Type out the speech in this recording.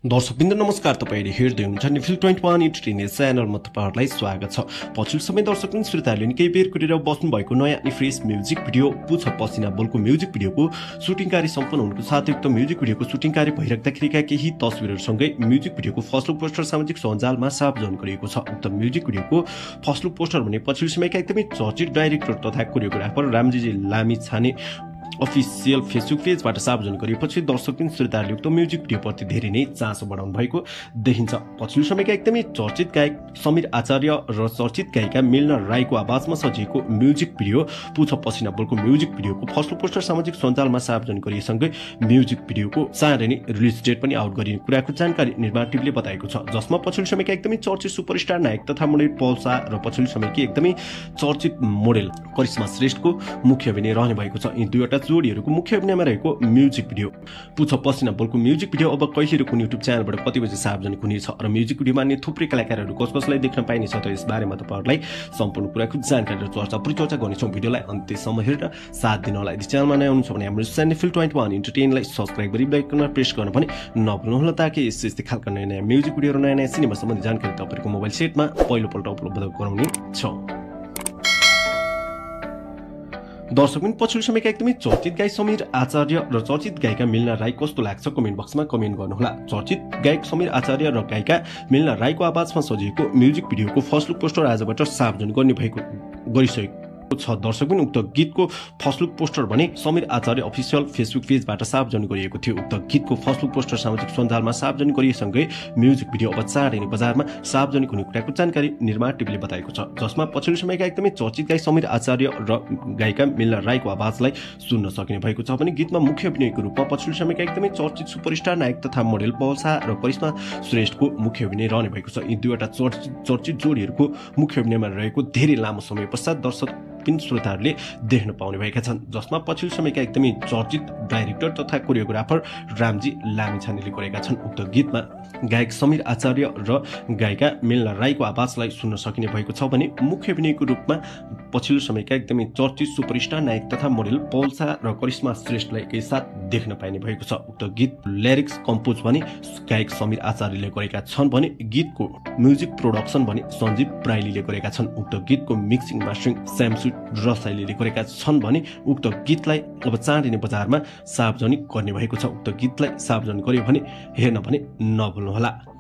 दर्शकवृन्द नमस्कार, तपाईले हेर्दै हुनुहुन्छ निफिल 21 इन्टरटेनमेन्ट च्यानलमा तपाईहरुलाई स्वागत छ। पछिल्लो समय दर्शकवृन्द श्रोताहरूले निकै बेर गरेर बस्नु भएको नयाँ अनि फ्रेश म्युजिक भिडियो पुछ पसिना बोलको म्युजिक भिडियोको सुटिङ कार्य सम्पन्न हुनुको साथै उक्त म्युजिक भिडियोको सुटिङ कार्य भइराख्दाखेरिका केही तस्बिरहरुसँगै म्युजिक भिडियोको फर्स्ट लुक पोस्टर सामाजिक सञ्जालमा सार्वजनिक गरिएको छ। उक्त म्युजिक भिडियोको फर्स्ट लुक पोस्टर भने पछिल्लो समयका एकदमै चर्चित डाइरेक्टर तथा choreographer Ramji Lamichhane official Facebook पेजबाट सार्वजनिक गरिएपछि दर्शकवृन्द श्रोताहरूले उक्त म्युजिक भिडियोप्रति धेरै नै चासो बढाउनु भएको देखिन्छ। पछिल्लो समयका एकदमै चर्चित गायक समीर आचार्य र चर्चित गायिका मिलना राईको आवाजमा सजिएको म्युजिक भिडियो पुछ पसिना बोलको म्युजिक भिडियोको फर्स्ट लुक पोस्टर सामाजिक सञ्जालमा सार्वजनिक गरिएसँगै म्युजिक भिडियोको चाँडै नै रिलिज डेट पनि आउट गरिने कुराको जानकारी निर्माण टिमले बताएको छ, जसमा पछिल्लो समयका एकदमै चर्चित सुपरस्टार नायक तथा मोडेल पल्सा र पछिल्लो समयकी एकदमै चर्चित मोडेल करिश्मा श्रेष्ठको मुख्य अभिनय रहने भएको छ। यी दुईवटा जोडीहरूको मुख्य अभिनयमा रहेको म्युजिक भिडियो पुछ पसिना बोलको म्युजिक भिडियो अब कहिले र कुन युट्युब च्यानलबाट कति बजे सार्वजनिक हुनेछ र म्युजिक भिडियोमा अन्य थुप्रै कलाकारहरू कसलाई देख्न पाइनेछ त यस बारेमा तपाईहरुलाई सम्पूर्ण कुराको जानकारी र परिचर्चा गर्नेछौँ। भिडियोलाई अन्त्यसम्म हेरेर साथ दिन होला। यदि च्यानलमा नयाँ हुनुहुन्छ भने हाम्रो च्यानल निफिल 21 इन्टरटेनलाई सब्स्क्राइब गरी बेल आइकनमा प्रेस गर्न पनि नभुल्नुहोला ताकि यस्तै खालका नयाँ म्युजिक भिडियो र नयाँ सिनेमा सम्बन्धी जानकारी तपाईहरुको मोबाइल सेटमा पहिलोपल्ट उपलब्ध गराउने छौँ। दर्शकवृन्द पछिल्लो समयका एकदमै चर्चित गायक समीर आचार्य र चर्चित गायिका मिलना राई कस्तो लाग्छ कमेन्ट बक्समा कमेन्ट गर्नुहोला। चर्चित गायक समीर आचार्य र गायिका मिलना राईको आवाजमा सजिएको म्युजिक भिडियोको फर्स्ट लुक पोस्टर आजबाट सार्वजनिक गरिसकेको छ। दर्शकवृन्द उक्त गीतको फर्स्ट लुक पोस्टर भने समीर आचार्य अफिसियल फेसबुक पेजबाट सार्वजनिक गरिएको थियो। उक्त गीतको फर्स्ट लुक पोस्टर सामाजिक सञ्जालमा सार्वजनिक गरिएसँगै म्युजिक भिडियो अब चाँडै नै बजारमा सार्वजनिक हुने कुराको जानकारी निर्माण टिमले बताएको छ, जसमा पछिल्लो समयका एकदमै चर्चित गायक समीर आचार्य र गायिका मिलना राईको आवाजलाई सुन्न सकिने भएको छ भने गीतमा मुख्य अभिनयको रूपमा पछिल्लो समयका एकदमै चर्चित सुपरस्टार नायक तथा मोडेल पल्सा र करिश्मा श्रेष्ठको मुख्य अभिनय रहने भएको छ। यी दुईवटा चर्चित जोडीहरूको मुख्य अभिनयमा रहेको धेरै लामो समय पश्चात दर्शक श्रोताहरूले देख्न पाउने भएका छन्, जसमा पछिल्लो समयका एकदमै चर्चित डाइरेक्टर तथा कोरियोग्राफर रामजी लामिछानेले गरेका छन्। उक्त गीतमा गायक समीर आचार्य र गायिका मिलना राईको आवाजलाई सुन्न सकिने भएको छ भने मुख्य अभिनयको रूपमा पछिल्लो समयका एकदमै चर्चित सुपरस्टार नायक तथा मोडेल पल्सा र करिश्मा श्रेष्ठलाई एकैसाथ देख्न पाइने भएको छ। उक्त गीत लिरिक्स कम्पोज भने गायक समीर आचार्यले गरेका छन् भने गीतको म्युजिक प्रोडक्सन भने सञ्जीव ब्राइलीले गरेका छन्। उक्त गीतको मिक्सिङ मास्टरिङ स्यामसु रसाइलीले गरेका छन् भने उक्त गीतलाई अब चाँडै नै बजारमा सार्वजनिक गर्ने भएको छ। उक्त गीतलाई सार्वजनिक गर्यो भने हेर्न पनि नभुल्नुहोला।